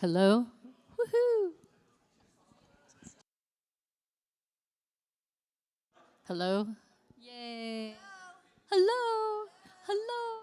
Hello? Woohoo! Hello? Yay! Hello! Hello!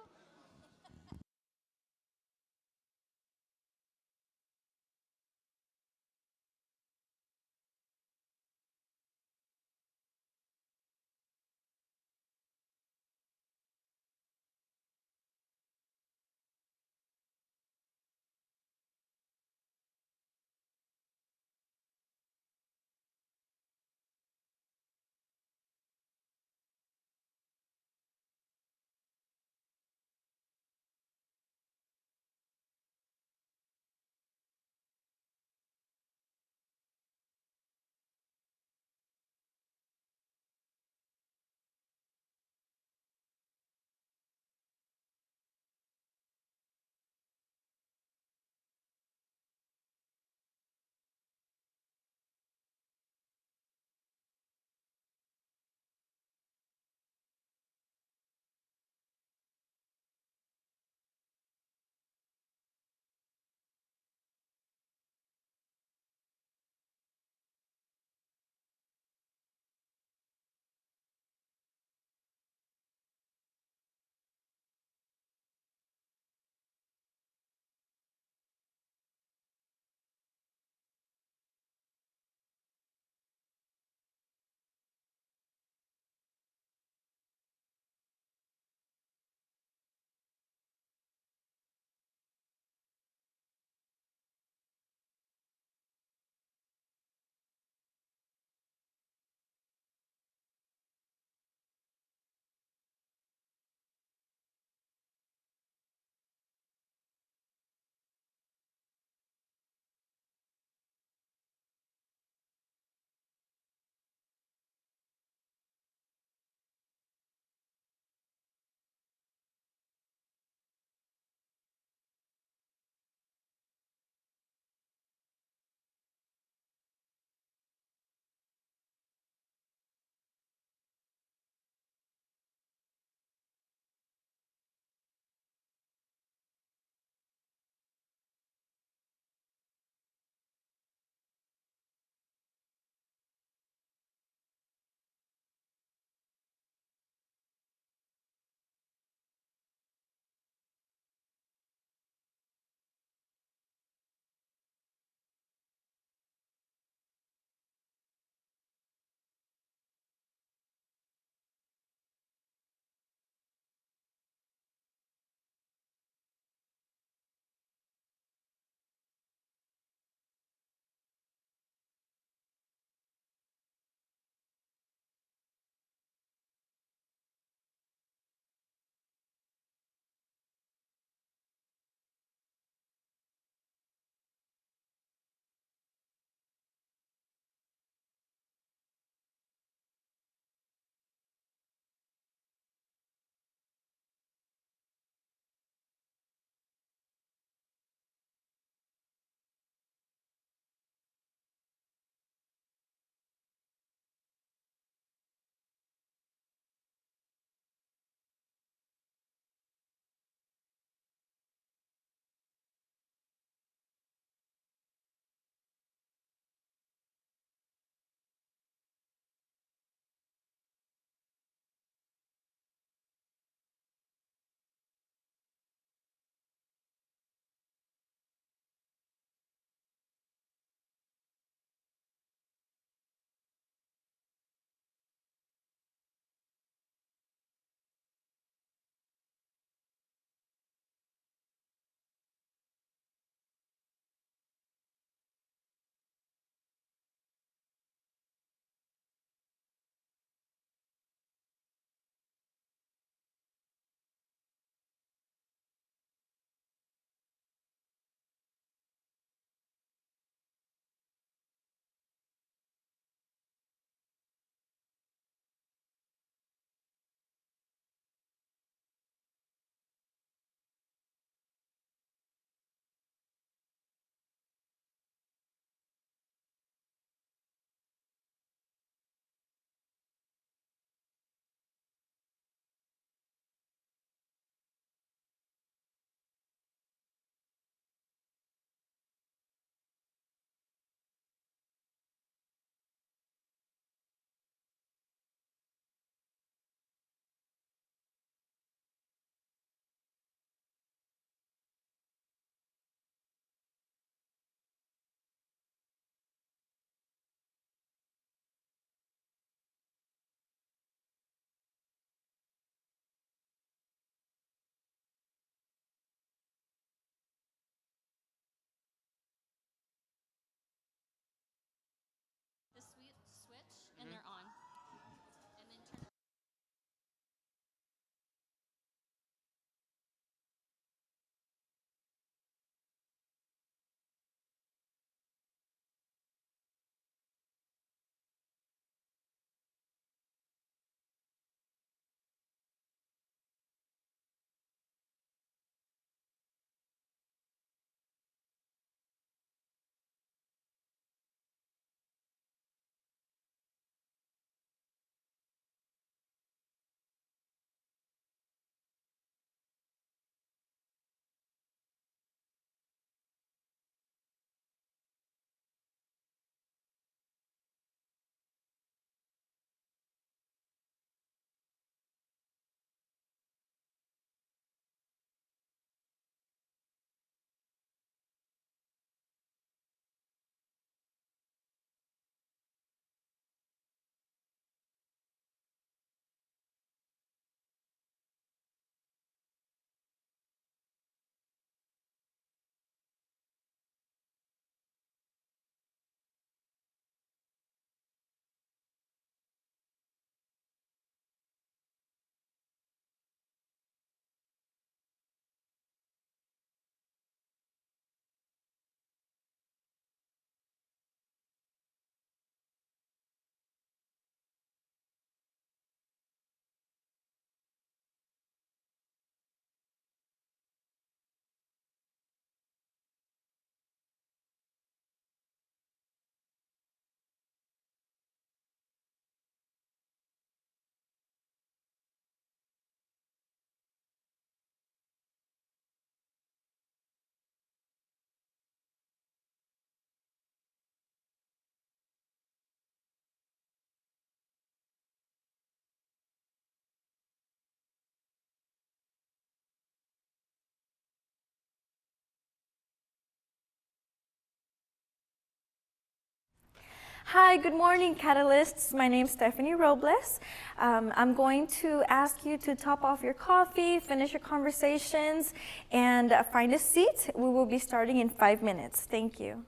Hi, good morning, Catalysts. My name is Stephanie Robles. I'm going to ask you to top off your coffee, finish your conversations, and find a seat. We will be starting in 5 minutes. Thank you.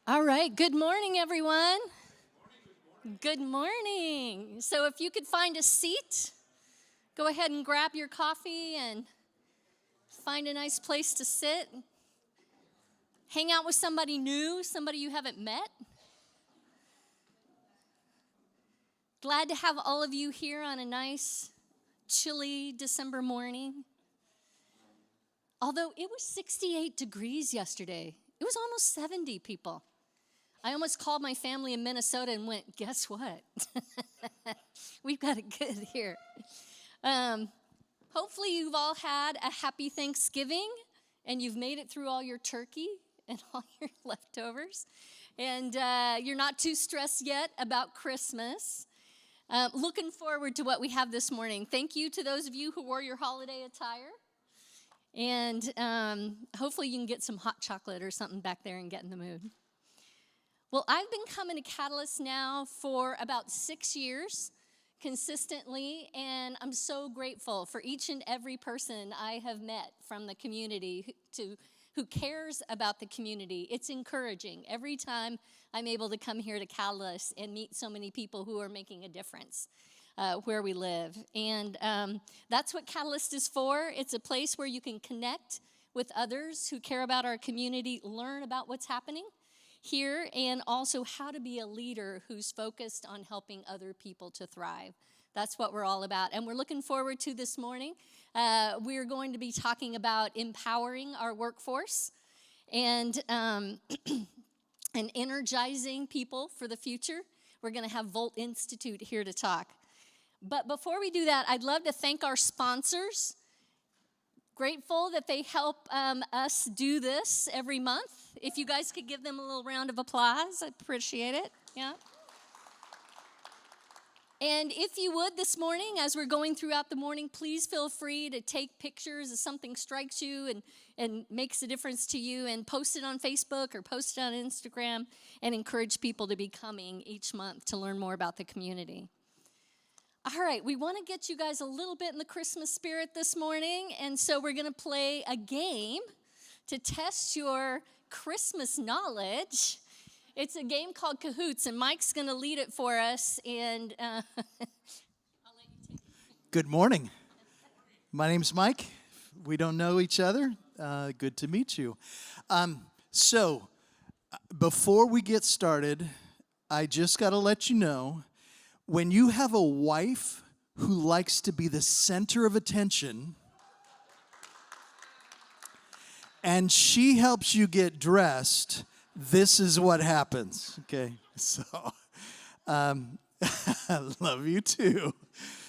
All right, good morning, everyone. Good morning. So, if you could find a seat, go ahead and grab your coffee and find a nice place to sit. Hang out with somebody new, somebody you haven't met. Glad to have all of you here on a nice, chilly December morning. Although it was 68 degrees yesterday, it was almost 70, people. I almost called my family in Minnesota and went, guess what? We've got it good here. Hopefully you've all had a happy Thanksgiving and you've made it through all your turkey and all your leftovers. And you're not too stressed yet about Christmas. Looking forward to what we have this morning. Thank you to those of you who wore your holiday attire. And hopefully you can get some hot chocolate or something back there and get in the mood. Well, I've been coming to Catalyst now for about 6 years consistently, and I'm so grateful for each and every person I have met from the community who cares about the community. It's encouraging every time I'm able to come here to Catalyst and meet so many people who are making a difference where we live. And that's what Catalyst is for. It's a place where you can connect with others who care about our community, learn about what's happening here, and also how to be a leader who's focused on helping other people to thrive. That's what we're all about. And we're looking forward to this morning. We're going to be talking about empowering our workforce and energizing people for the future. We're going to have Volt Institute here to talk. But before we do that, I'd love to thank our sponsors. Grateful that they help us do this every month. If you guys could give them a little round of applause, I'd appreciate it. Yeah. And if you would this morning, as we're going throughout the morning, please feel free to take pictures if something strikes you and makes a difference to you, and post it on Facebook or post it on Instagram, and encourage people to be coming each month to learn more about the community. All right, we want to get you guys a little bit in the Christmas spirit this morning, and so we're going to play a game to test your Christmas knowledge. It's a game called Cahoots, and Mike's going to lead it for us, and I'll let you take it. Good morning. My name's Mike. We don't know each other. Good to meet you. So, before we get started, I just got to let you know, when you have a wife who likes to be the center of attention and she helps you get dressed, this is what happens, okay? So, I love you too.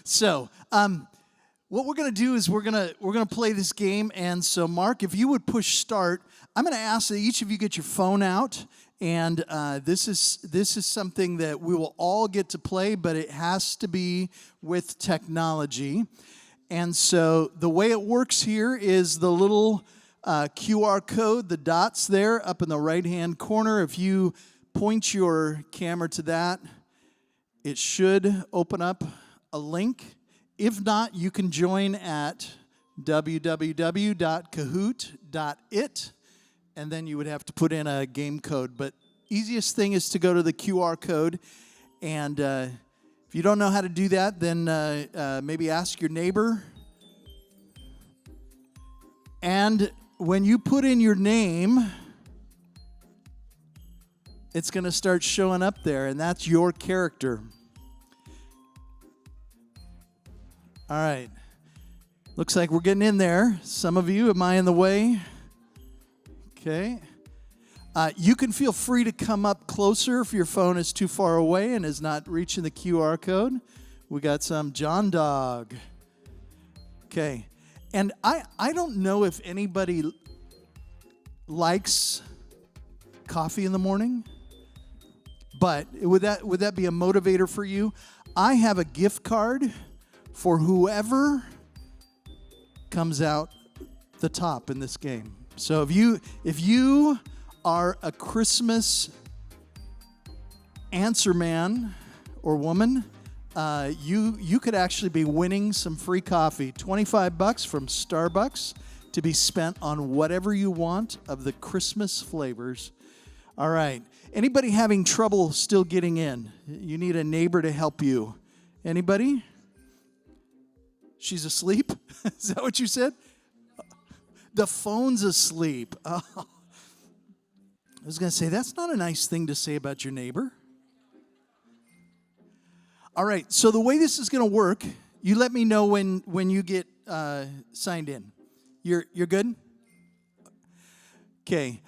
So, what we're going to do is we're going to play this game. And so, Mark, if you would push start, I'm going to ask that each of you get your phone out. And this is something that we will all get to play, but it has to be with technology. And so the way it works here is the little QR code, the dots there up in the right-hand corner. If you point your camera to that, it should open up a link. If not, you can join at www.kahoot.it. And then you would have to put in a game code. But easiest thing is to go to the QR code. And if you don't know how to do that, then maybe ask your neighbor. And when you put in your name, it's going to start showing up there. And that's your character. All right. Looks like we're getting in there. Some of you, am I in the way? Okay. You can feel free to come up closer if your phone is too far away and is not reaching the QR code. We got some John Dog. Okay. And I don't know if anybody likes coffee in the morning, but would that be a motivator for you? I have a gift card for whoever comes out the top in this game. So if you are a Christmas answer man or woman, you could actually be winning some free coffee, $25 from Starbucks, to be spent on whatever you want of the Christmas flavors. All right. Anybody having trouble still getting in? You need a neighbor to help you. Anybody? She's asleep? Is that what you said? The phone's asleep. Oh. I was going to say, that's not a nice thing to say about your neighbor. All right, so the way this is going to work, you let me know when you get signed in. You're good? Okay.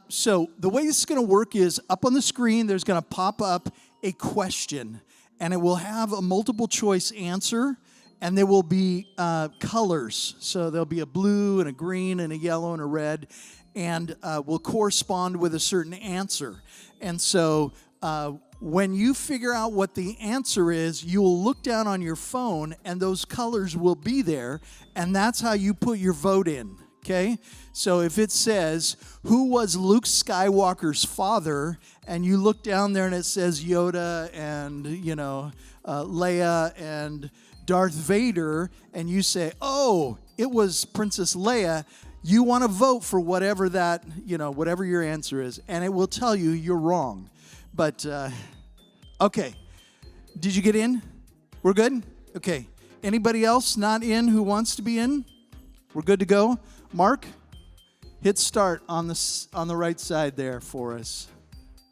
So the way this is going to work is up on the screen, there's going to pop up a question, and it will have a multiple choice answer, and there will be colors. So there'll be a blue and a green and a yellow and a red, and will correspond with a certain answer. And so when you figure out what the answer is, you will look down on your phone, and those colors will be there, and that's how you put your vote in. Okay, so if it says, who was Luke Skywalker's father, and you look down there and it says Yoda and, Leia and Darth Vader, and you say, oh, it was Princess Leia, you want to vote for whatever that, whatever your answer is, and it will tell you you're wrong. But, okay, did you get in? We're good? Okay, anybody else not in who wants to be in? We're good to go? Mark, hit start on the right side there for us.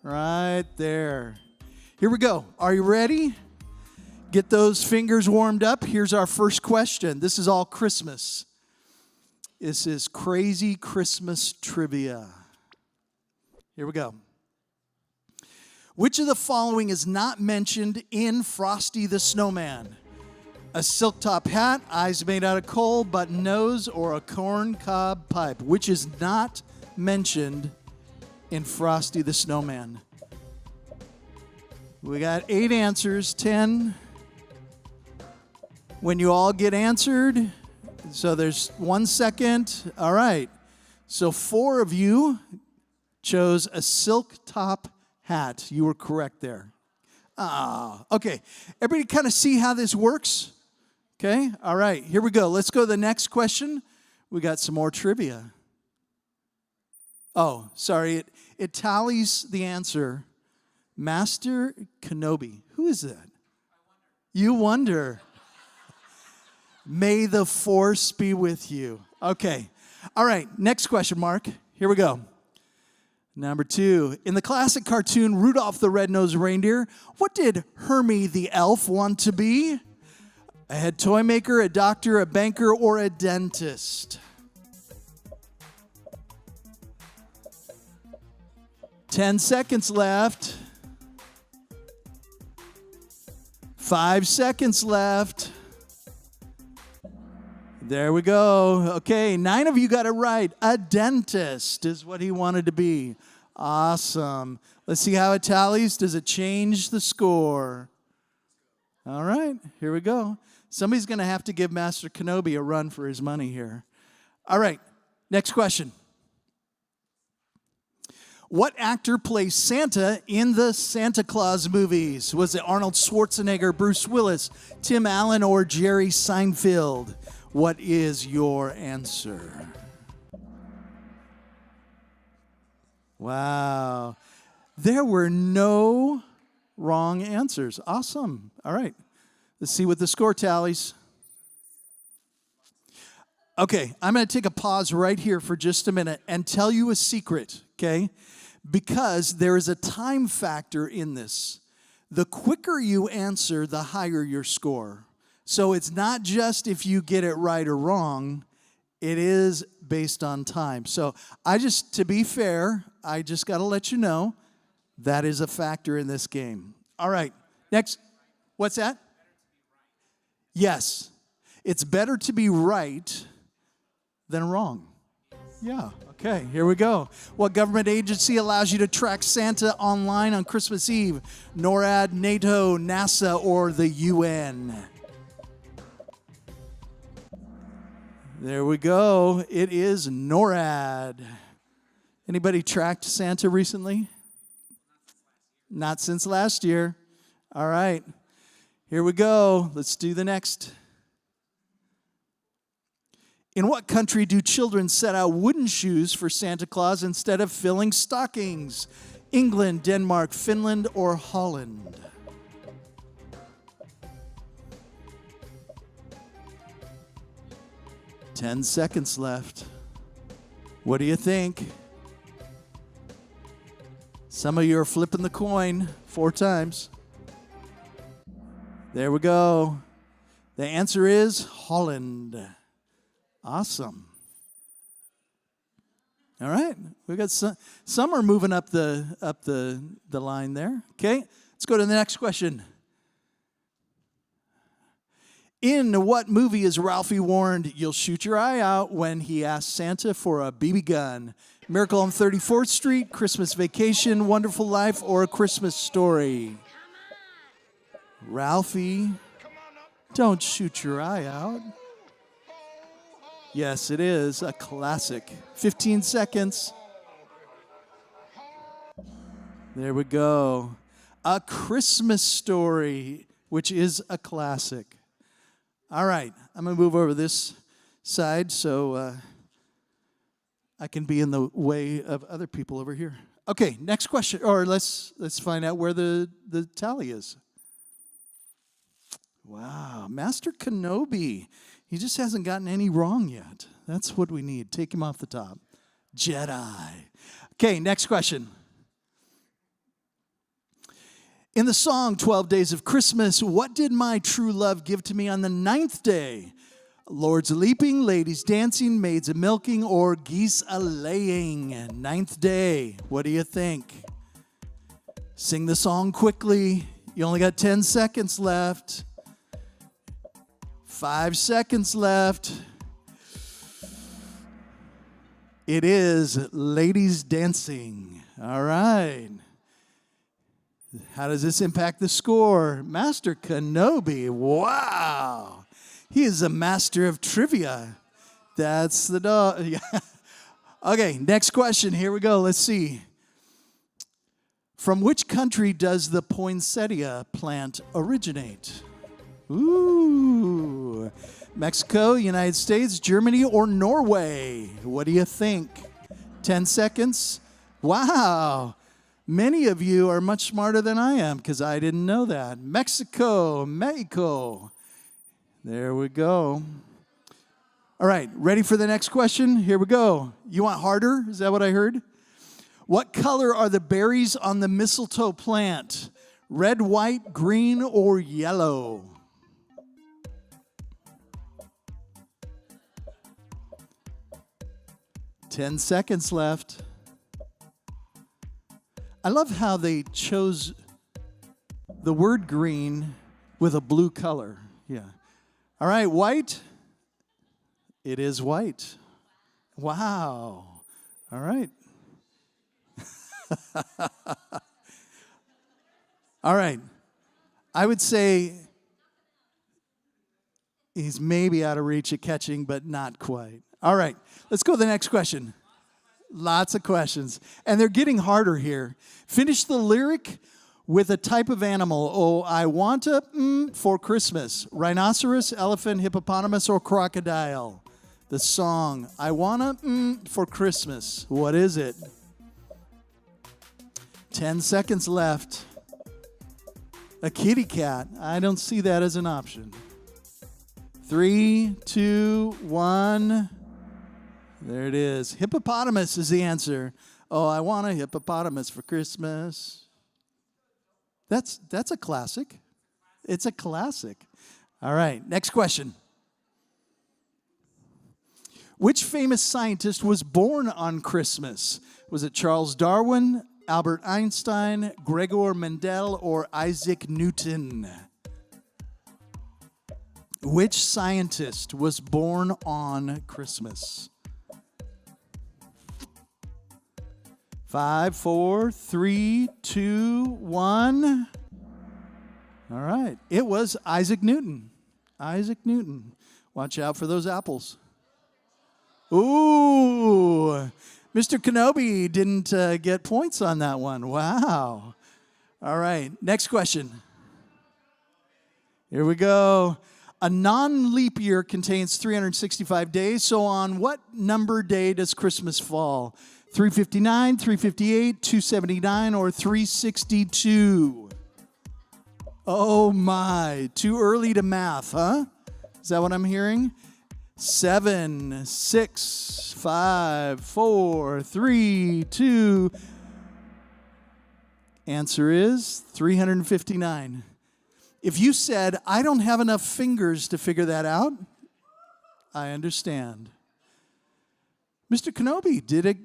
Right there. Here we go. Are you ready? Get those fingers warmed up. Here's our first question. This is all Christmas. This is crazy Christmas trivia. Here we go. Which of the following is not mentioned in Frosty the Snowman? A silk top hat, eyes made out of coal, button nose, or a corn cob pipe? Which is not mentioned in Frosty the Snowman? We got 8 answers, 10. When you all get answered, so there's 1 second. All right. So 4 of you chose a silk top hat. You were correct there. Okay. Everybody kind of see how this works? Okay, all right, here we go. Let's go to the next question. We got some more trivia. Oh, sorry, it tallies the answer. Master Kenobi. Who is that? You wonder. May the force be with you. Okay, all right, next question, Mark. Here we go. Number 2. In the classic cartoon Rudolph the Red-Nosed Reindeer, what did Hermie the elf want to be? A head toy maker, a doctor, a banker, or a dentist? 10 seconds left. 5 seconds left. There we go. Okay, 9 of you got it right. A dentist is what he wanted to be. Awesome. Let's see how it tallies. Does it change the score? All right, here we go. Somebody's going to have to give Master Kenobi a run for his money here. All right, next question. What actor plays Santa in the Santa Claus movies? Was it Arnold Schwarzenegger, Bruce Willis, Tim Allen, or Jerry Seinfeld? What is your answer? Wow. There were no wrong answers. Awesome. All right. Let's see what the score tallies. Okay, I'm going to take a pause right here for just a minute and tell you a secret, okay? Because there is a time factor in this. The quicker you answer, the higher your score. So it's not just if you get it right or wrong, it is based on time. So to be fair, I just got to let you know that is a factor in this game. All right, next. What's that? Yes, it's better to be right than wrong. Yeah, okay, here we go. What government agency allows you to track Santa online on Christmas Eve? NORAD, NATO, NASA, or the UN? There we go. It is NORAD. Anybody tracked Santa recently? Not since last year. All right. Here we go. Let's do the next. In what country do children set out wooden shoes for Santa Claus instead of filling stockings? England, Denmark, Finland, or Holland? Ten seconds left. What do you think? Some of you are flipping the coin 4 times. There we go. The answer is Holland. Awesome. All right, we got some are moving up the line there. Okay, let's go to the next question. In what movie is Ralphie warned you'll shoot your eye out when he asks Santa for a BB gun? Miracle on 34th Street, Christmas Vacation, Wonderful Life, or A Christmas Story? Ralphie, don't shoot your eye out. Yes, it is a classic. 15 seconds. There we go. A Christmas Story, which is a classic. All right, I'm going to move over this side so I can be in the way of other people over here. Okay, next question. Or let's find out where the tally is. Wow, Master Kenobi. He just hasn't gotten any wrong yet. That's what we need. Take him off the top. Jedi. Okay, next question. In the song 12 Days of Christmas, what did my true love give to me on the 9th day? Lords a-leaping, ladies dancing, maids a-milking, or geese a-laying? 9th day. What do you think? Sing the song quickly. You only got 10 seconds left. 5 seconds left. It is ladies dancing. All right. How does this impact the score? Master Kenobi. Wow. He is a master of trivia. That's the dog. Okay, next question. Here we go. Let's see. From which country does the poinsettia plant originate? Ooh. Mexico, United States, Germany, or Norway? What do you think? 10 seconds. Wow. Many of you are much smarter than I am because I didn't know that. Mexico. There we go. All right, ready for the next question? Here we go. You want harder? Is that what I heard? What color are the berries on the mistletoe plant? Red, white, green, or yellow? Ten seconds left. I love how they chose the word green with a blue color. Yeah. All right, white. It is white. Wow. All right. All right. I would say he's maybe out of reach of catching, but not quite. All right. Let's go to the next question. Lots of questions. And they're getting harder here. Finish the lyric with a type of animal. Oh, I want a for Christmas. Rhinoceros, elephant, hippopotamus, or crocodile? The song, I want a for Christmas. What is it? 10 seconds left. A kitty cat. I don't see that as an option. 3, 2, 1. There it is. Hippopotamus is the answer. Oh, I want a hippopotamus for Christmas. That's a classic. It's a classic. All right, next question. Which famous scientist was born on Christmas? Was it Charles Darwin, Albert Einstein, Gregor Mendel, or Isaac Newton? Which scientist was born on Christmas? 5, 4, 3, 2, 1. All right. It was Isaac Newton. Isaac Newton. Watch out for those apples. Ooh. Mr. Kenobi didn't get points on that one. Wow. All right. Next question. Here we go. A non-leap year contains 365 days, so on what number day does Christmas fall? 359, 358, 279, or 362? Oh my, too early to math, huh? Is that what I'm hearing? 7, 6, 5, 4, 3, 2. Answer is 359. If you said, I don't have enough fingers to figure that out, I understand. Mr. Kenobi, did it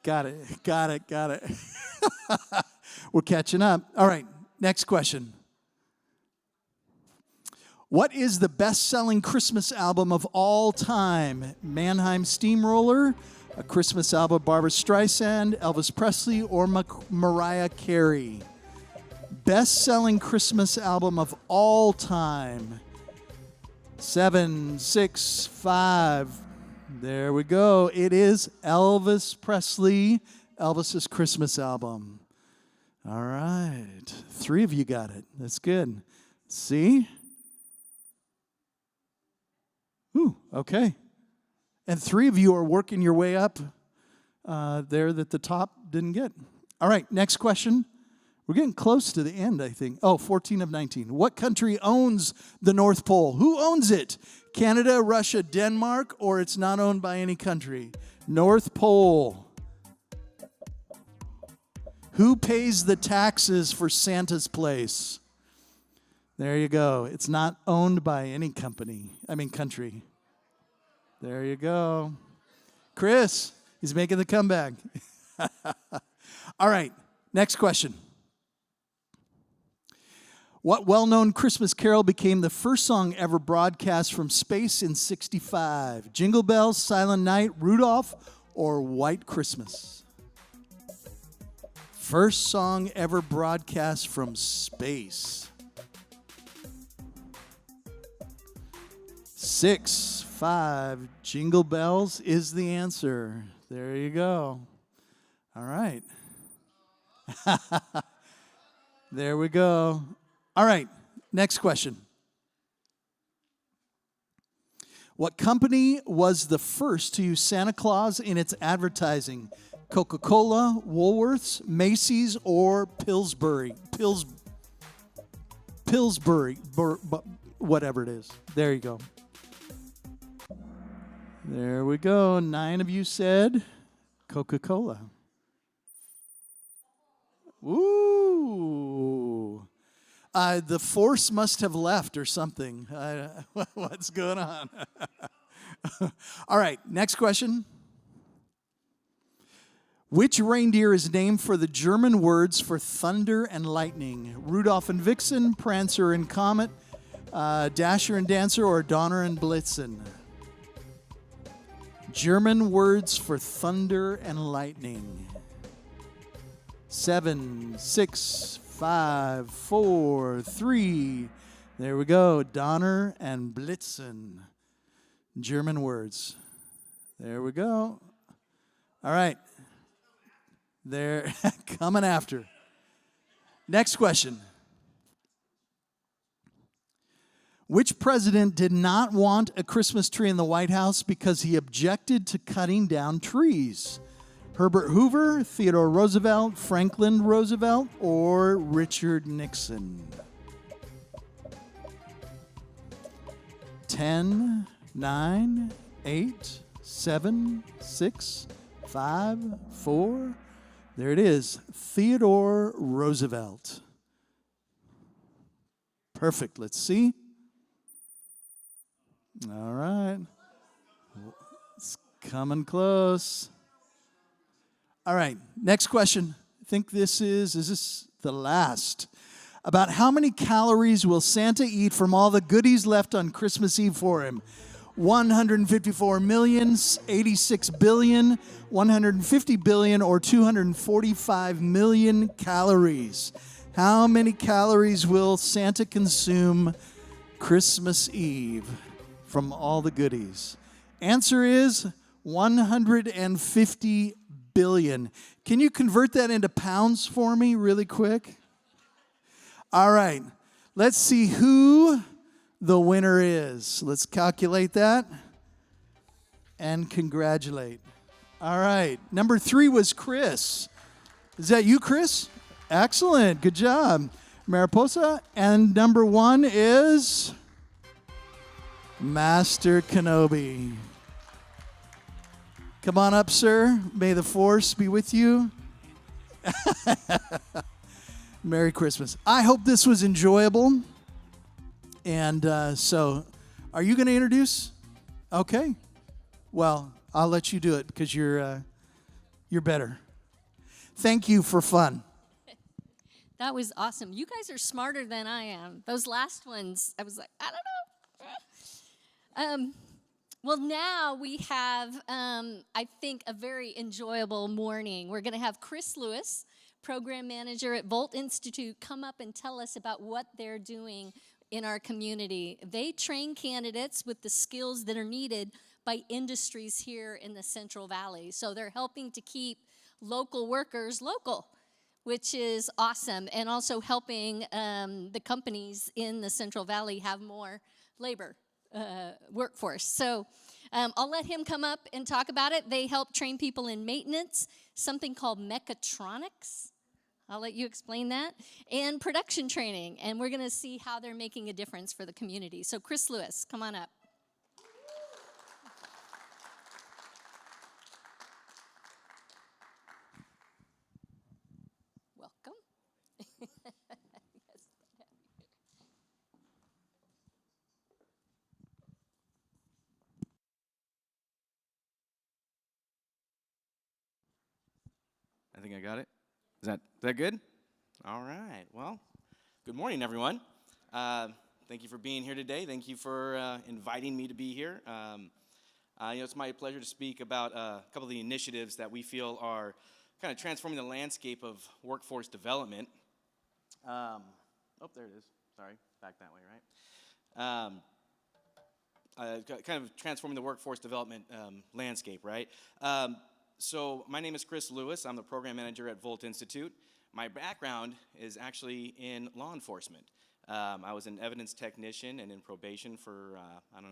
got it. We're catching up. All right, next question. What is the best-selling Christmas album of all time? Mannheim Steamroller, a Christmas album of Barbra Streisand, Elvis Presley, or Mariah Carey? Best-selling Christmas album of all time. 7, 6, 5. There we go. It is Elvis Presley, Elvis's Christmas album. All right. 3 of you got it. That's good. See? Ooh, okay. And 3 of you are working your way up there that the top didn't get. All right, next question. We're getting close to the end, I think. Oh, 14 of 19. What country owns the North Pole? Who owns it? Canada, Russia, Denmark, or it's not owned by any country? North Pole. Who pays the taxes for Santa's place? There you go. It's not owned by any country. There you go. Chris, he's making the comeback. All right, next question. What well-known Christmas carol became the first song ever broadcast from space in '65? Jingle Bells, Silent Night, Rudolph, or White Christmas? First song ever broadcast from space. 6, 5, Jingle Bells is the answer. There you go. All right. There we go. All right, next question. What company was the first to use Santa Claus in its advertising? Coca-Cola, Woolworths, Macy's, or Pillsbury? Pillsbury, whatever it is. There you go. There we go. 9 of you said Coca-Cola. Ooh. The force must have left or something. What's going on? All right, next question. Which reindeer is named for the German words for thunder and lightning? Rudolph and Vixen, Prancer and Comet, Dasher and Dancer, or Donner and Blitzen? German words for thunder and lightning. 7, 6, 5, 4, 3. There we go. Donner and Blitzen. German words. There we go. All right. They're coming after. Next question. Which president did not want a Christmas tree in the White House because he objected to cutting down trees? Herbert Hoover, Theodore Roosevelt, Franklin Roosevelt, or Richard Nixon? 10, 9, 8, 7, 6, 5, 4. There it is. Theodore Roosevelt. Perfect. Let's see. All right. It's coming close. All right, next question. I think is this the last? About how many calories will Santa eat from all the goodies left on Christmas Eve for him? 154 million, 86 billion, 150 billion, or 245 million calories? How many calories will Santa consume Christmas Eve from all the goodies? Answer is 150 billion. Can you convert that into pounds for me really quick? All right. Let's see who the winner is. Let's calculate that and congratulate. All right. Number 3 was Chris. Is that you, Chris? Excellent. Good job. Mariposa. And number 1 is Master Kenobi. Come on up, sir. May the force be with you. Merry Christmas. I hope this was enjoyable. And so, are you going to introduce? Okay. Well, I'll let you do it because you're better. Thank you for fun. That was awesome. You guys are smarter than I am. Those last ones, I was like, I don't know. Well, now we have, I think, a very enjoyable morning. We're going to have Chris Lewis, program manager at Volt Institute, come up and tell us about what they're doing in our community. They train candidates with the skills that are needed by industries here in the Central Valley. So they're helping to keep local workers local, which is awesome, and also helping the companies in the Central Valley have more labor workforce. So I'll let him come up and talk about it. They help train people in maintenance, something called mechatronics. I'll let you explain that, and production training, and we're going to see how they're making a difference for the community. So Chris Lewis, come on up. Welcome. I think I got it. Is that good? All right. Well, good morning, everyone. Thank you for being here today. Thank you for inviting me to be here. It's my pleasure to speak about a couple of the initiatives that we feel are kind of transforming the landscape of workforce development. There it is. Sorry, back that way, right? Kind of transforming the workforce development landscape, right? So my name is Chris Lewis. I'm the program manager at Volt Institute. My background is actually in law enforcement. I was an evidence technician and in probation for,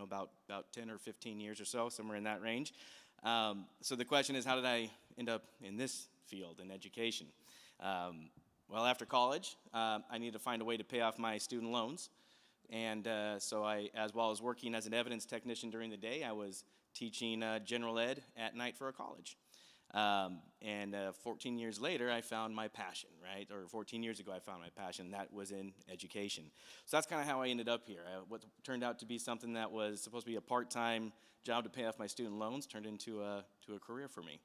about 10 or 15 years or so, somewhere in that range. So the question is, how did I end up in this field, in education? Well, after college, I needed to find a way to pay off my student loans. And so as well as working as an evidence technician during the day, I was teaching general ed at night for a college. 14 years later, I found my passion, right? Or 14 years ago, I found my passion. That was in education. So that's kind of how I ended up here. What turned out to be something that was supposed to be a part-time job to pay off my student loans turned into a career for me.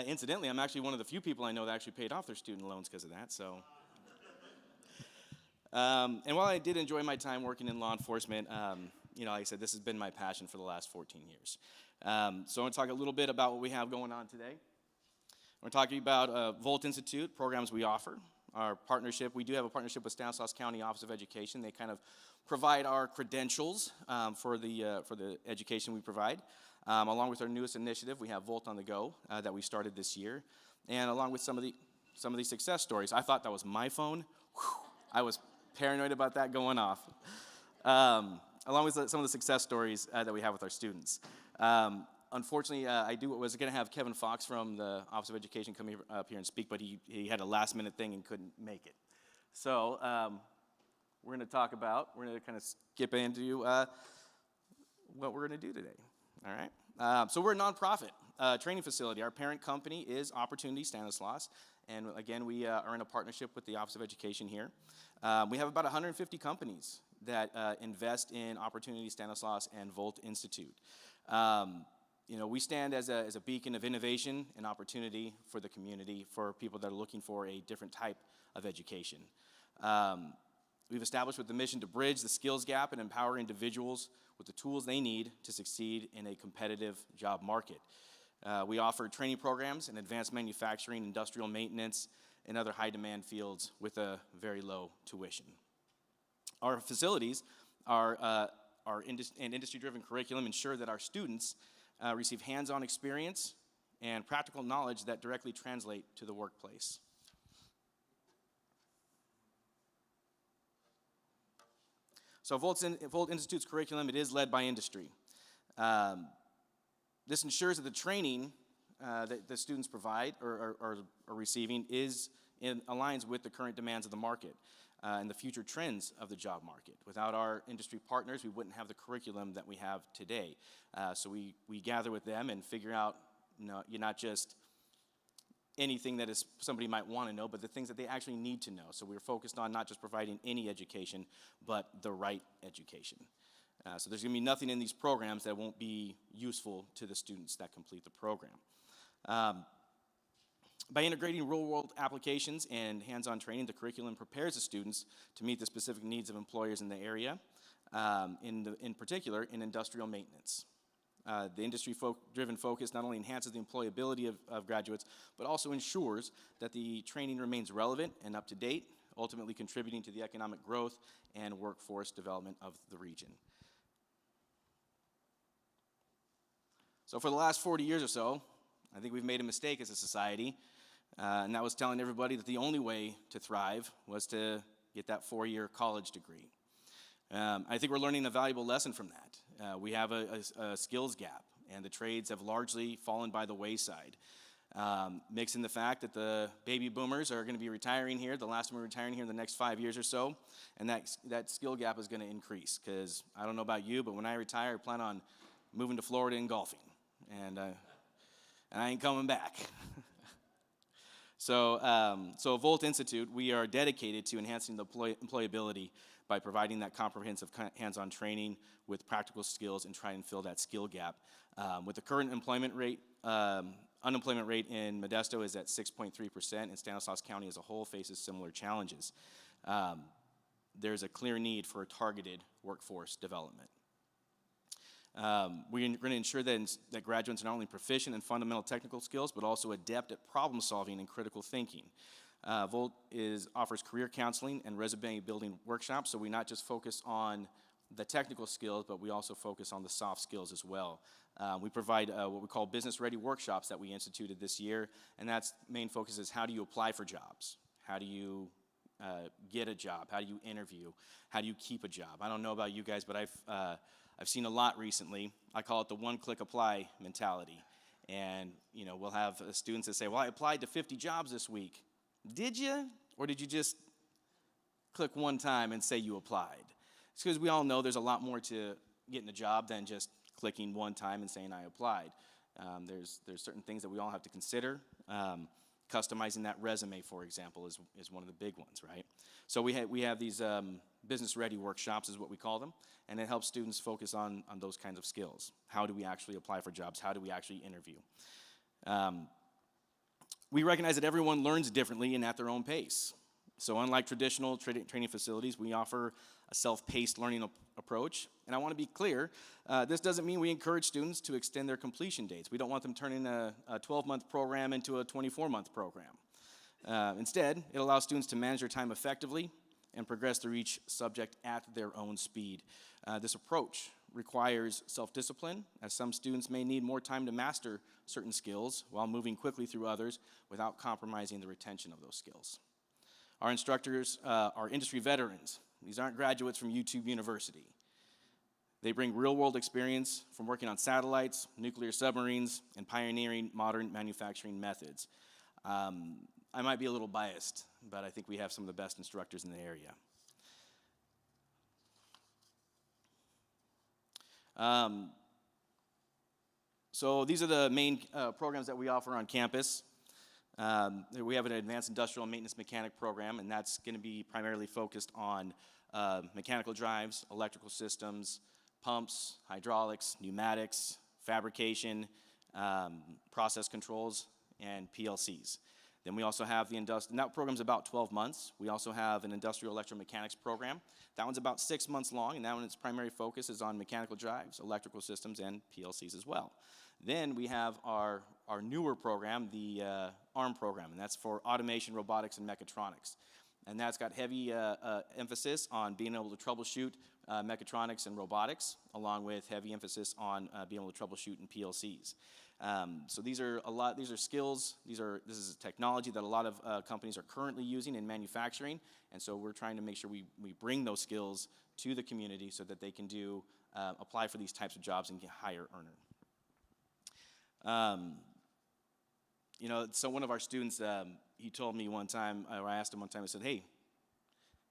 Incidentally, I'm actually one of the few people I know that actually paid off their student loans because of that. So, and while I did enjoy my time working in law enforcement, like I said, this has been my passion for the last 14 years. So I'm going to talk a little bit about what we have going on today. We're talking about Volt Institute, programs we offer. Our partnership, we do have a partnership with Stanislaus County Office of Education. They kind of provide our credentials for the education we provide. Along with our newest initiative, we have Volt on the Go that we started this year. And along with some of the success stories. I thought that was my phone. Whew, I was paranoid about that going off. Along with some of the success stories that we have with our students. Unfortunately, I was going to have Kevin Fox from the Office of Education come up here and speak, but he had a last-minute thing and couldn't make it. So we're going to kind of skip into what we're going to do today. All right? So we're a nonprofit training facility. Our parent company is Opportunity Stanislaus, and again, we are in a partnership with the Office of Education here. We have about 150 companies that invest in Opportunity Stanislaus and Volt Institute. We stand as a beacon of innovation and opportunity for the community, for people that are looking for a different type of education. We've established with the mission to bridge the skills gap and empower individuals with the tools they need to succeed in a competitive job market. We offer training programs in advanced manufacturing, industrial maintenance, and other high-demand fields with a very low tuition. Our facilities and industry-driven curriculum ensure that our students receive hands-on experience and practical knowledge that directly translate to the workplace. So Volt Institute's curriculum, it is led by industry. This ensures that the training that the students provide or are receiving aligns with the current demands of the market and the future trends of the job market. Without our industry partners, we wouldn't have the curriculum that we have today. So we gather with them and figure out, you're not just anything that somebody might want to know, but the things that they actually need to know. So we're focused on not just providing any education, but the right education. So there's going to be nothing in these programs that won't be useful to the students that complete the program. By integrating real-world applications and hands-on training, the curriculum prepares the students to meet the specific needs of employers in the area, in particular in industrial maintenance. The industry-driven focus not only enhances the employability of graduates, but also ensures that the training remains relevant and up to date, ultimately contributing to the economic growth and workforce development of the region. So for the last 40 years or so, I think we've made a mistake as a society, and that was telling everybody that the only way to thrive was to get that 4-year college degree. I think we're learning a valuable lesson from that. We have a skills gap, and the trades have largely fallen by the wayside. Mix in the fact that the baby boomers are going to be retiring here, the last one retiring here in the next 5 years or so, and that skill gap is going to increase, because I don't know about you, but when I retire, I plan on moving to Florida and golfing, and I ain't coming back. So Volt Institute, we are dedicated to enhancing the employability by providing that comprehensive hands-on training with practical skills and try and fill that skill gap. With the current unemployment rate in Modesto is at 6.3%, and Stanislaus County as a whole faces similar challenges. There's a clear need for a targeted workforce development. We're going to ensure that graduates are not only proficient in fundamental technical skills, but also adept at problem solving and critical thinking. Volt offers career counseling and resume building workshops, so we not just focus on the technical skills, but we also focus on the soft skills as well. We provide what we call business ready workshops that we instituted this year, and that's main focus is how do you apply for jobs? How do you get a job? How do you interview? How do you keep a job? I don't know about you guys, but I've seen a lot recently. I call it the one-click apply mentality. And, we'll have students that say, well, I applied to 50 jobs this week. Did you? Or did you just click one time and say you applied? It's because we all know there's a lot more to getting a job than just clicking one time and saying I applied. There's certain things that we all have to consider. Customizing that resume, for example, is one of the big ones, right? So we have these business-ready workshops is what we call them, and it helps students focus on those kinds of skills. How do we actually apply for jobs? How do we actually interview? We recognize that everyone learns differently and at their own pace. So unlike traditional training facilities, we offer a self-paced learning approach. And I want to be clear, this doesn't mean we encourage students to extend their completion dates. We don't want them turning a 12-month program into a 24-month program. Instead, it allows students to manage their time effectively and progress through each subject at their own speed. This approach requires self-discipline, as some students may need more time to master certain skills while moving quickly through others without compromising the retention of those skills. Our instructors are industry veterans. These aren't graduates from YouTube University. They bring real-world experience from working on satellites, nuclear submarines, and pioneering modern manufacturing methods. I might be a little biased, but I think we have some of the best instructors in the area. So these are the main programs that we offer on campus. We have an advanced industrial maintenance mechanic program, and that's going to be primarily focused on mechanical drives, electrical systems, pumps, hydraulics, pneumatics, fabrication, process controls, and PLCs. Then we also have and that program's about 12 months. We also have an industrial electromechanics program. That one's about 6 months long, and that one's primary focus is on mechanical drives, electrical systems, and PLCs as well. Then we have our newer program, the ARM program, and that's for automation, robotics, and mechatronics. And that's got heavy emphasis on being able to troubleshoot mechatronics and robotics, along with heavy emphasis on being able to troubleshoot in PLCs. So these are skills, this is technology that a lot of companies are currently using in manufacturing, and so we're trying to make sure we bring those skills to the community so that they can apply for these types of jobs and get higher earner. So one of our students, he told me one time, or I asked him one time, I said, hey,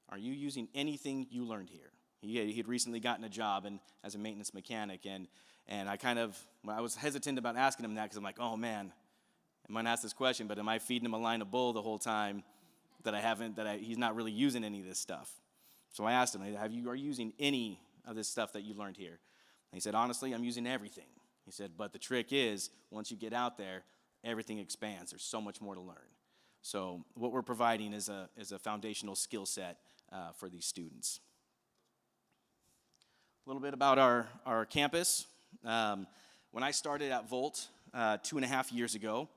are you using anything you learned here? He'd recently gotten a job as a maintenance mechanic, and I was hesitant about asking him that because I'm like, oh man, I'm gonna ask this question, but am I feeding him a line of bull the whole time he's not really using any of this stuff? So I asked him, are you using any of this stuff that you learned here? And he said, honestly, I'm using everything. He said, but the trick is, once you get out there, everything expands. There's so much more to learn. So what we're providing is a foundational skill set for these students. A little bit about our campus. When I started at Volt 2.5 years ago,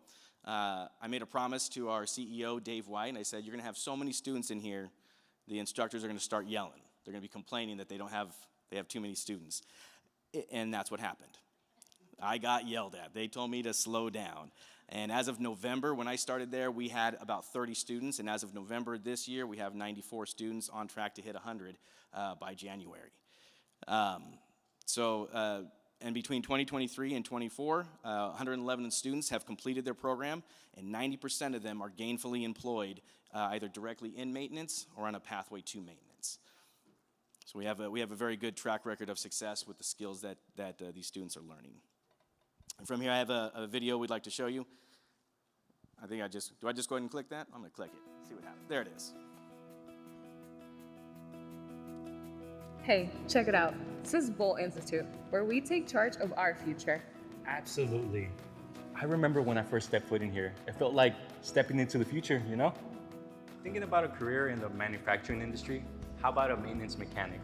I made a promise to our CEO, Dave White, and I said, you're going to have so many students in here, the instructors are going to start yelling. They're going to be complaining that they have too many students. And that's what happened. I got yelled at. They told me to slow down. And as of November, when I started there, we had about 30 students. And as of November this year, we have 94 students on track to hit 100 by January. And between 2023 and 24, 111 students have completed their program, and 90% of them are gainfully employed, either directly in maintenance or on a pathway to maintenance. So we have a very good track record of success with the skills that these students are learning. And from here, I have a video we'd like to show you. Do I just go ahead and click that? I'm going to click it, see what happens. There it is. Hey, check it out. This is Volt Institute, where we take charge of our future. Absolutely. I remember when I first stepped foot in here, it felt like stepping into the future, you know? Thinking about a career in the manufacturing industry, how about a maintenance mechanic?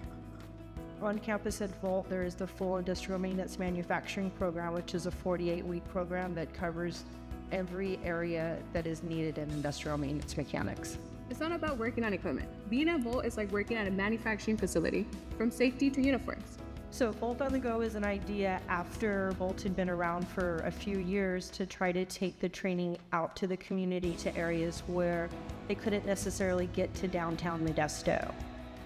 On campus at Volt, there is the full industrial maintenance manufacturing program, which is a 48-week program that covers every area that is needed in industrial maintenance mechanics. It's not about working on equipment. Being at Volt is like working at a manufacturing facility, from safety to uniforms. So Volt on the Go is an idea after Volt had been around for a few years to try to take the training out to the community to areas where they couldn't necessarily get to downtown Modesto.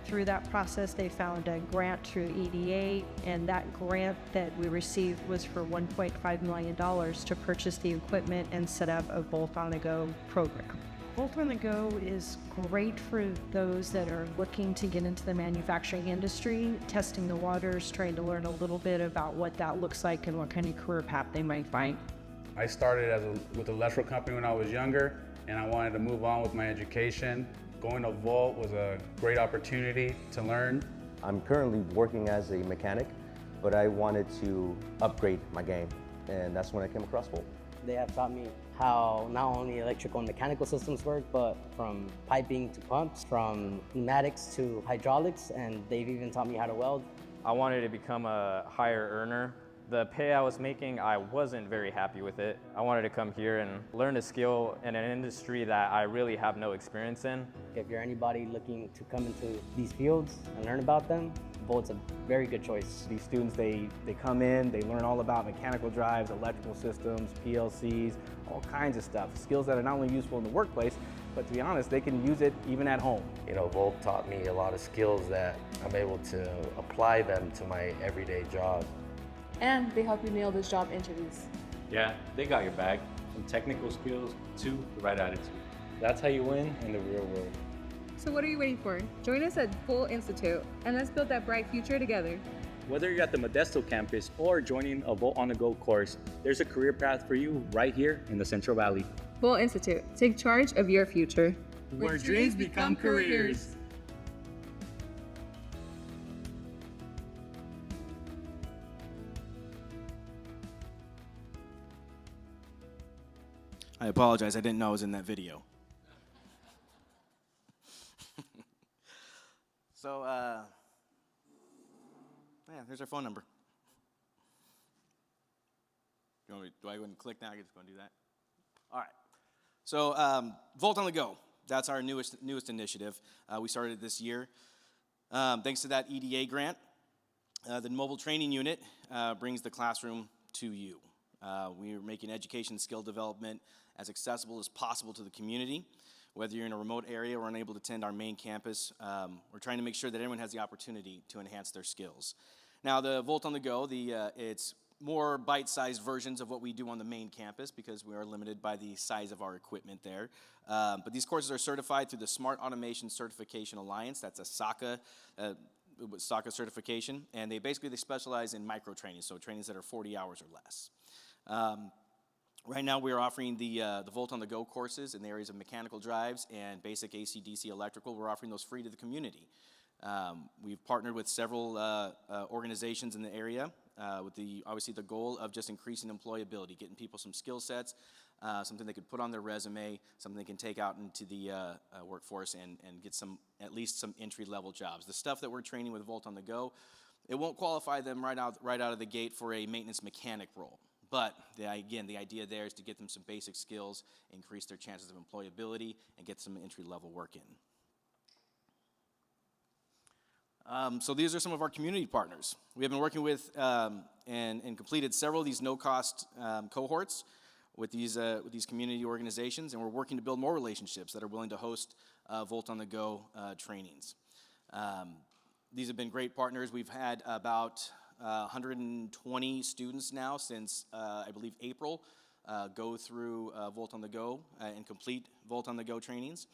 Through that process, they found a grant through EDA, and that grant that we received was for $1.5 million to purchase the equipment and set up a Volt on the Go program. Volt on the Go is great for those that are looking to get into the manufacturing industry, testing the waters, trying to learn a little bit about what that looks like and what kind of career path they might find. I started with an electrical company when I was younger, and I wanted to move on with my education. Going to Volt was a great opportunity to learn. I'm currently working as a mechanic, but I wanted to upgrade my game, and that's when I came across Volt. They have taught me how not only electrical and mechanical systems work, but from piping to pumps, from pneumatics to hydraulics, and they've even taught me how to weld. I wanted to become a higher earner. The pay I was making, I wasn't very happy with it. I wanted to come here and learn a skill in an industry that I really have no experience in. If you're anybody looking to come into these fields and learn about them, Volt's a very good choice. These students, they come in, they learn all about mechanical drives, electrical systems, PLCs, all kinds of stuff. Skills that are not only useful in the workplace, but to be honest, they can use it even at home. You know, Volt taught me a lot of skills that I'm able to apply them to my everyday job. And they help you nail those job interviews. Yeah, they got your back. From technical skills to the right attitude. That's how you win in the real world. So what are you waiting for? Join us at Volt Institute, and let's build that bright future together. Whether you're at the Modesto campus or joining a Volt on the Go course, there's a career path for you right here in the Central Valley. Volt Institute, take charge of your future. Where dreams become careers. I apologize, I didn't know I was in that video. So, yeah, there's our phone number. Do I go ahead and click now? I'm just going to do that. All right. So, Volt on the Go. That's our newest initiative. We started this year. Thanks to that EDA grant, the mobile training unit brings the classroom to you. We are making education skill development as accessible as possible to the community. Whether you're in a remote area or unable to attend our main campus, we're trying to make sure that everyone has the opportunity to enhance their skills. Now, the Volt on the Go, it's more bite-sized versions of what we do on the main campus because we are limited by the size of our equipment there. But these courses are certified through the Smart Automation Certification Alliance. That's a SACA certification, and they specialize in micro trainings, so trainings that are 40 hours or less. Right now, we are offering the Volt on the Go courses in the areas of mechanical drives and basic AC/DC electrical. We're offering those free to the community. We've partnered with several organizations in the area with obviously the goal of just increasing employability, getting people some skill sets, something they could put on their resume, something they can take out into the workforce and get at least some entry-level jobs. The stuff that we're training with Volt on the Go, it won't qualify them right out of the gate for a maintenance mechanic role. But again, the idea there is to get them some basic skills, increase their chances of employability, and get some entry-level work in. So these are some of our community partners. We have been working with and completed several of these no-cost cohorts with these community organizations, and we're working to build more relationships that are willing to host Volt on the Go trainings. These have been great partners. We've had about 120 students now since, I believe, April, go through Volt on the Go and complete Volt on the Go trainings.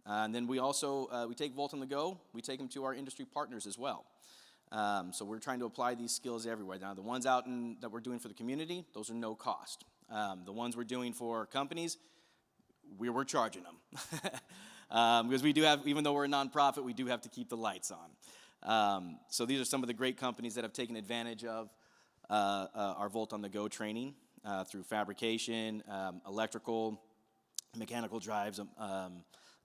And then we also, we take Volt on the Go, we take them to our industry partners as well. So we're trying to apply these skills everywhere. Now, the ones that we're doing for the community, those are no cost. The ones we're doing for companies, we're charging them. Because we do have, even though we're a nonprofit, we do have to keep the lights on. So these are some of the great companies that have taken advantage of our Volt on the Go training through fabrication, electrical, mechanical drives,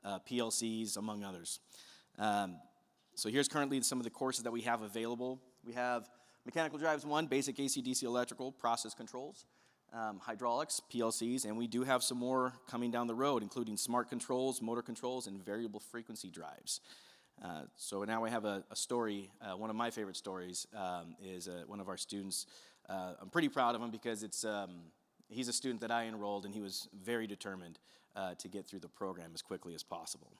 PLCs, among others. So here's currently some of the courses that we have available. We have Mechanical Drives 1, Basic AC/DC Electrical, Process Controls, Hydraulics, PLCs, and we do have some more coming down the road, including Smart Controls, Motor Controls, and Variable Frequency Drives. So now we have a story. One of my favorite stories is one of our students. I'm pretty proud of him because he's a student that I enrolled, and he was very determined to get through the program as quickly as possible.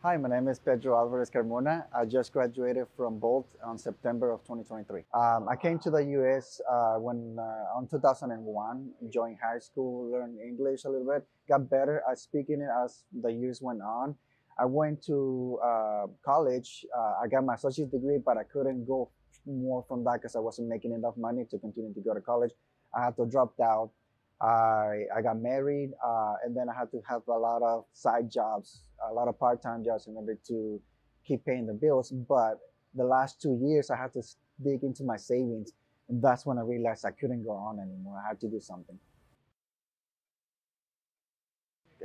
Hi, my name is Pedro Alvarez Carmona. I just graduated from Bolt on September of 2023. I came to the U.S. On 2001, joined high school, learned English a little bit, got better at speaking it as the years went on. I went to college. I got my associate's degree, but I couldn't go more from that because I wasn't making enough money to continue to go to college. I had to drop out. I got married, and then I had to have a lot of side jobs, a lot of part-time jobs in order to keep paying the bills. But the last 2 years, I had to dig into my savings, and that's when I realized I couldn't go on anymore. I had to do something.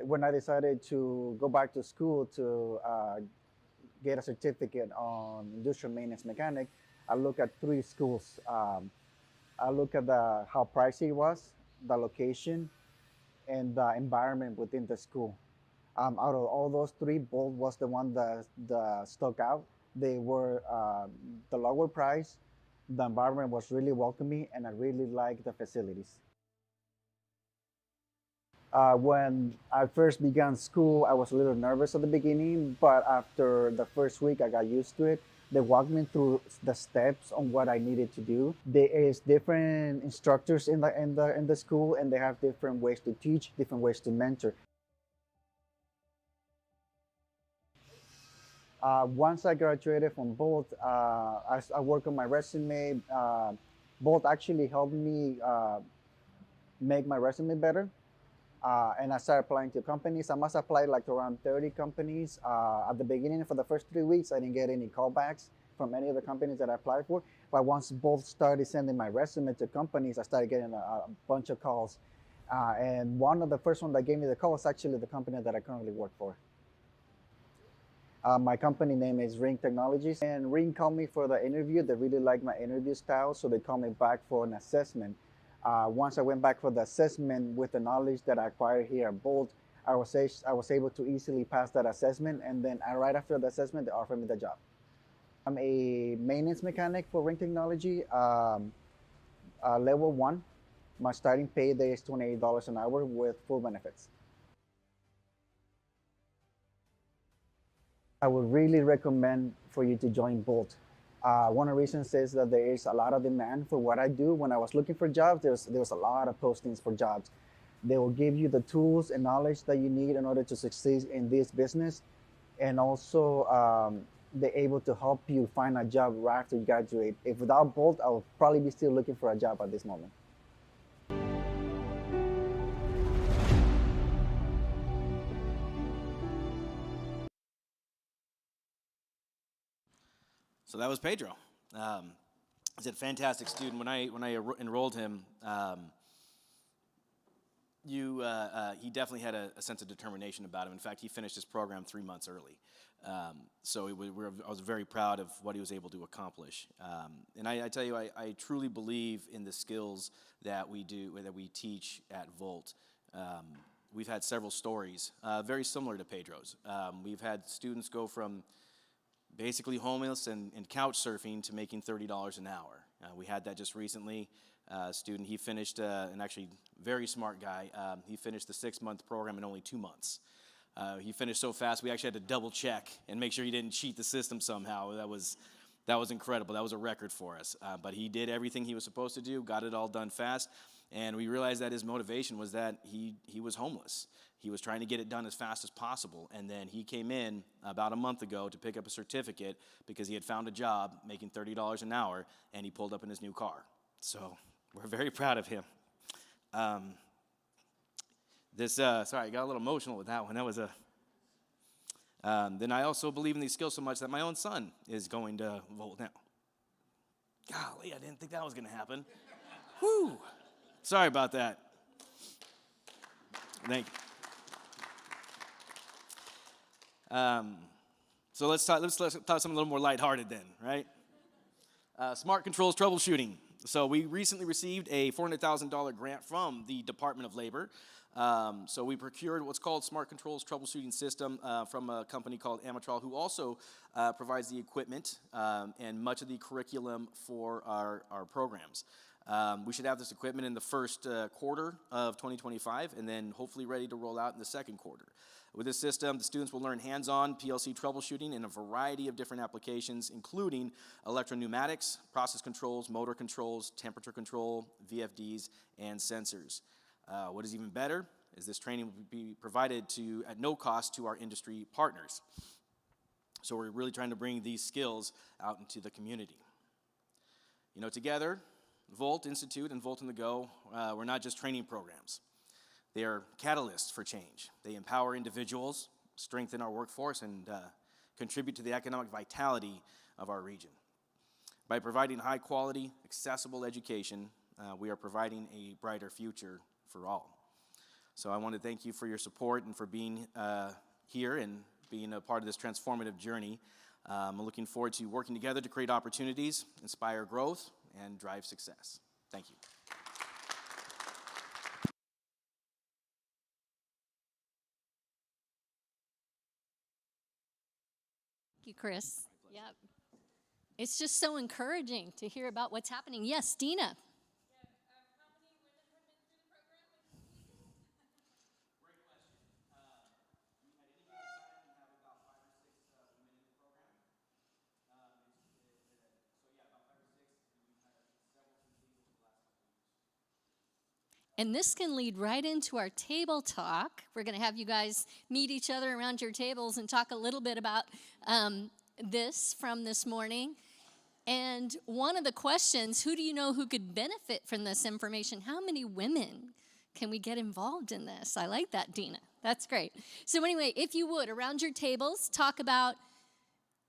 When I decided to go back to school to get a certificate on industrial maintenance mechanic, I looked at 3 schools. I looked at how pricey it was, the location, and the environment within the school. Out of all those 3, Bolt was the one that stuck out. They were the lower price, the environment was really welcoming, and I really liked the facilities. When I first began school, I was a little nervous at the beginning, but after the first week, I got used to it. They walked me through the steps on what I needed to do. There is different instructors in the school, and they have different ways to teach, different ways to mentor. Once I graduated from Bolt, I worked on my resume. Bolt actually helped me make my resume better. And I started applying to companies. I must apply like around 30 companies. At the beginning, for the first 3 weeks, I didn't get any callbacks from any of the companies that I applied for. But once Bolt started sending my resume to companies, I started getting a bunch of calls. And one of the first one that gave me the call was actually the company that I currently work for. My company name is Ring Technologies. And Ring called me for the interview. They really liked my interview style, so they called me back for an assessment. Once I went back for the assessment with the knowledge that I acquired here at Bolt, I was able to easily pass that assessment, and then right after the assessment, they offered me the job. I'm a maintenance mechanic for Ring Technology, level 1. My starting pay there is $28 an hour with full benefits. I would really recommend for you to join Bolt. One of the reasons is that there is a lot of demand for what I do. When I was looking for jobs, there was a lot of postings for jobs. They will give you the tools and knowledge that you need in order to succeed in this business, and also they're able to help you find a job right after you graduate. If without Bolt, I would probably be still looking for a job at this moment. So that was Pedro. He's a fantastic student. When I enrolled him, he definitely had a sense of determination about him. In fact, he finished his program 3 months early. So I was very proud of what he was able to accomplish. And I tell you, I truly believe in the skills that we teach at Volt. We've had several stories very similar to Pedro's. We've had students go from basically homeless and couch surfing to making $30 an hour. We had that just recently. Student, he finished, an actually very smart guy. He finished the 6-month program in only 2 months. He finished so fast, we actually had to double check and make sure he didn't cheat the system somehow. That was incredible. That was a record for us. But he did everything he was supposed to do, got it all done fast, and we realized that his motivation was that he was homeless. He was trying to get it done as fast as possible, and then he came in about a month ago to pick up a certificate because he had found a job making $30 an hour, and he pulled up in his new car. So we're very proud of him. Sorry, I got a little emotional with that one. That was then I also believe in these skills so much that my own son is going to Volt now. Golly, I didn't think that was going to happen. Whew. Sorry about that. Thank you. So let's talk something a little more lighthearted then, right? Smart controls troubleshooting. So we recently received a $400,000 grant from the Department of Labor. So we procured what's called Smart Controls Troubleshooting System from a company called Amatrol, who also provides the equipment and much of the curriculum for our programs. We should have this equipment in the first quarter of 2025, and then hopefully ready to roll out in the second quarter. With this system, the students will learn hands-on PLC troubleshooting in a variety of different applications, including electropneumatics, process controls, motor controls, temperature control, VFDs, and sensors. What is even better is this training will be provided at no cost to our industry partners. So we're really trying to bring these skills out into the community. You know, together, Volt Institute and Volt on the Go, we're not just training programs. They are catalysts for change. They empower individuals, strengthen our workforce, and contribute to the economic vitality of our region. By providing high-quality, accessible education, we are providing a brighter future for all. So I want to thank you for your support and for being here and being a part of this transformative journey. I'm looking forward to working together to create opportunities, inspire growth, and drive success. Thank you. Thank you, Chris. Yep. It's just so encouraging to hear about what's happening. Yes, Dina. And this can lead right into our table talk. We're going to have you guys meet each other around your tables and talk a little bit about this from this morning. And one of the questions, who do you know who could benefit from this information? How many women can we get involved in this? I like that, Dina. That's great. So anyway, if you would, around your tables, talk about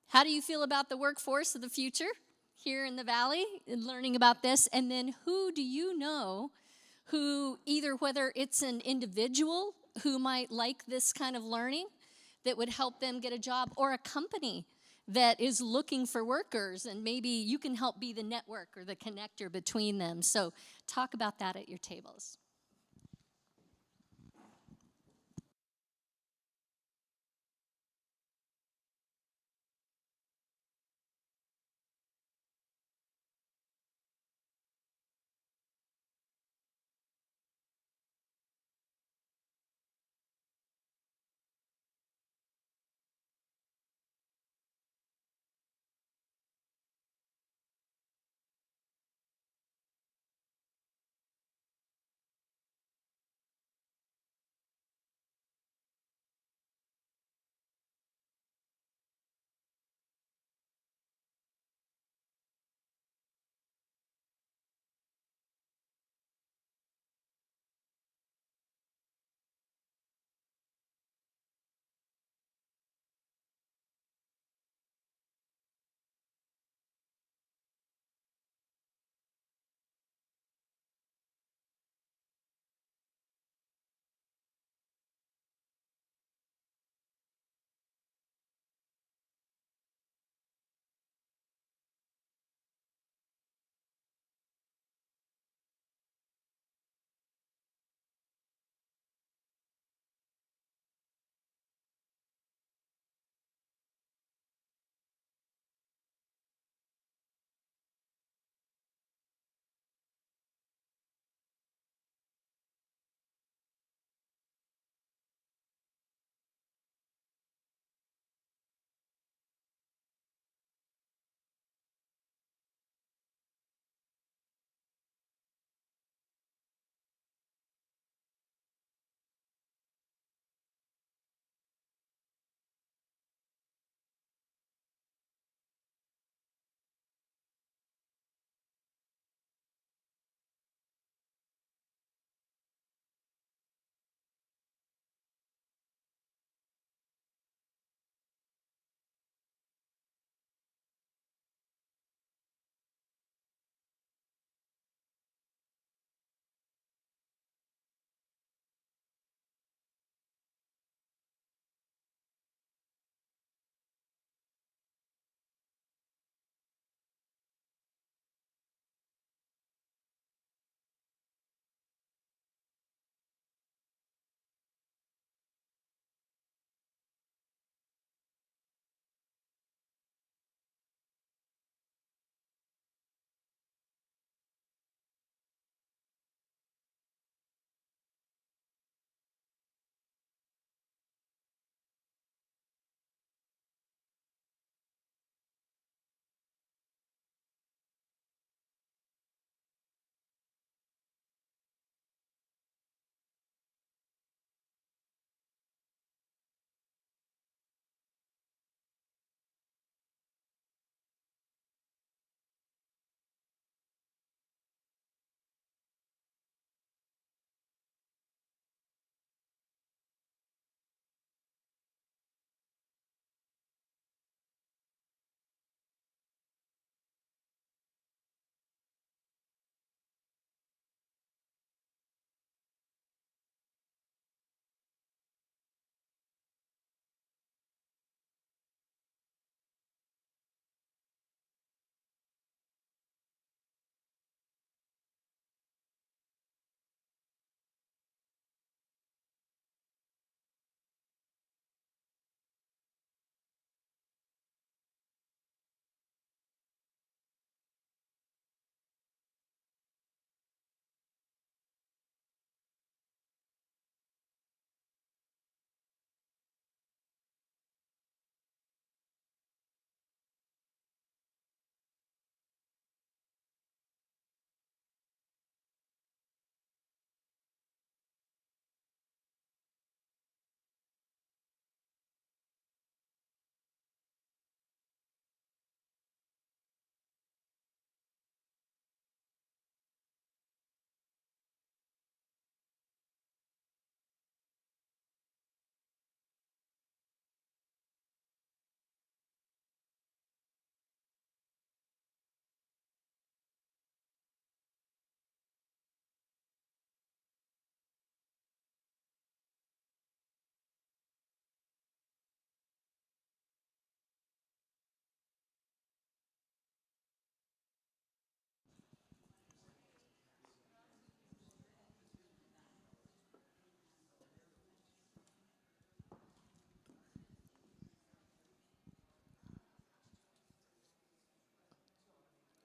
how do you feel about the workforce of the future here in the Valley and learning about this. And then who do you know who either whether it's an individual who might like this kind of learning that would help them get a job, or a company that is looking for workers, and maybe you can help be the network or the connector between them. So talk about that at your tables.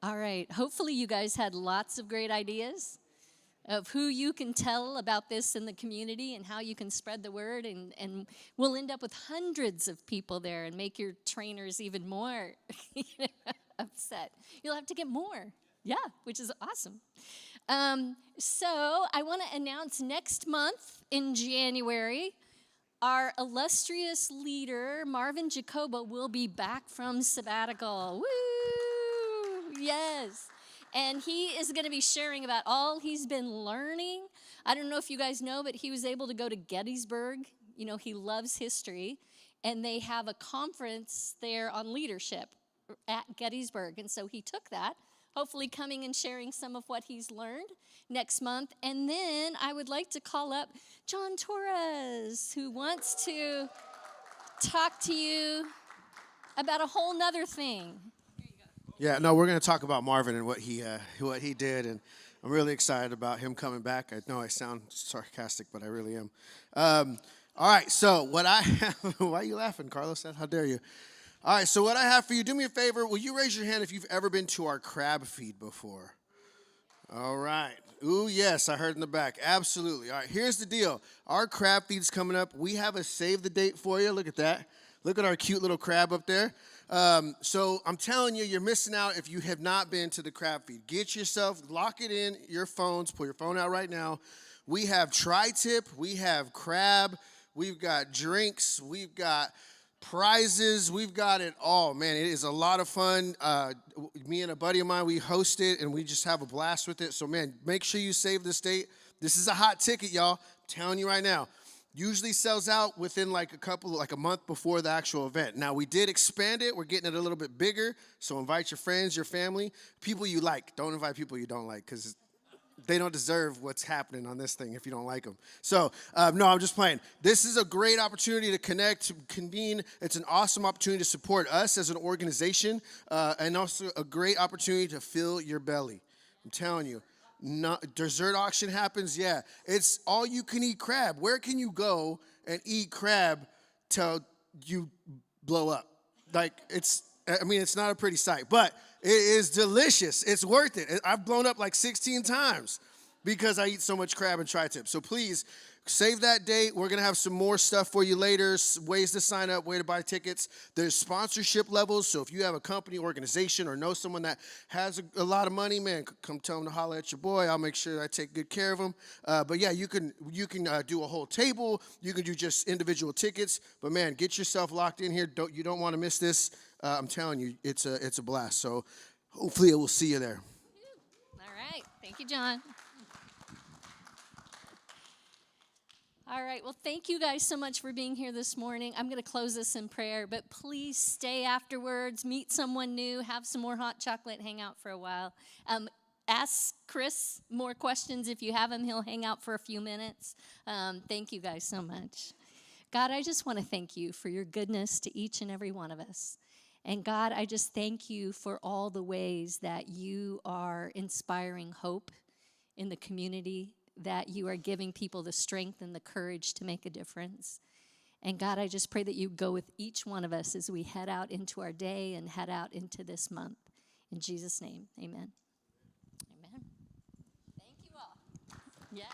All right. Hopefully, you guys had lots of great ideas of who you can tell about this in the community and how you can spread the word. And we'll end up with hundreds of people there and make your trainers even more upset. You'll have to get more. Yeah, which is awesome. So I want to announce next month in January, our illustrious leader, Marvin Jacobo, will be back from sabbatical. Woo! Yes. And he is going to be sharing about all he's been learning. I don't know if you guys know, but he was able to go to Gettysburg. You know, he loves history. And they have a conference there on leadership at Gettysburg. And so he took that, hopefully coming and sharing some of what he's learned next month. And then I would like to call up John Torres, who wants to talk to you about a whole nother thing. Yeah, no, we're going to talk about Marvin and what he did, and I'm really excited about him coming back. I know I sound sarcastic, but I really am. All right, so what I have, why are you laughing, Carlos? How dare you? All right, so what I have for you, do me a favor. Will you raise your hand if you've ever been to our crab feed before? All right. Ooh, yes, I heard in the back. Absolutely. All right, here's the deal. Our crab feed's coming up. We have a save the date for you. Look at that. Look at our cute little crab up there. So I'm telling you, you're missing out if you have not been to the crab feed. Get yourself, lock it in your phones. Pull your phone out right now. We have tri-tip. We have crab. We've got drinks. We've got prizes. We've got it all. Man, it is a lot of fun. Me and a buddy of mine, we host it, and we just have a blast with it. So, man, make sure you save this date. This is a hot ticket, y'all. I'm telling you right now. Usually sells out within like a month before the actual event. Now, we did expand it. We're getting it a little bit bigger. So invite your friends, your family, people you like. Don't invite people you don't like, because they don't deserve what's happening on this thing if you don't like them. So, no, I'm just playing. This is a great opportunity to connect, to convene. It's an awesome opportunity to support us as an organization, and also a great opportunity to fill your belly. I'm telling you. Dessert auction happens, yeah. It's all you can eat crab. Where can you go and eat crab till you blow up? Like, it's not a pretty sight, but it is delicious. It's worth it. I've blown up like 16 times because I eat so much crab and tri-tip. So please save that date. We're going to have some more stuff for you later, ways to sign up, way to buy tickets. There's sponsorship levels. So if you have a company, organization, or know someone that has a lot of money, man, come tell them to holler at your boy. I'll make sure I take good care of them. But yeah, you can do a whole table. You can do just individual tickets. But man, get yourself locked in here. You don't want to miss this. I'm telling you, it's a blast. So hopefully we'll see you there. All right. Thank you, John. All right, well, thank you guys so much for being here this morning. I'm going to close this in prayer, but please stay afterwards, meet someone new, have some more hot chocolate, hang out for a while. Ask Chris more questions if you have him. He'll hang out for a few minutes. Thank you guys so much. God, I just want to thank you for your goodness to each and every one of us. And God, I just thank you for all the ways that you are inspiring hope in the community, that you are giving people the strength and the courage to make a difference. And God, I just pray that you go with each one of us as we head out into our day and head out into this month. In Jesus' name, amen. Amen. Thank you all. Yes.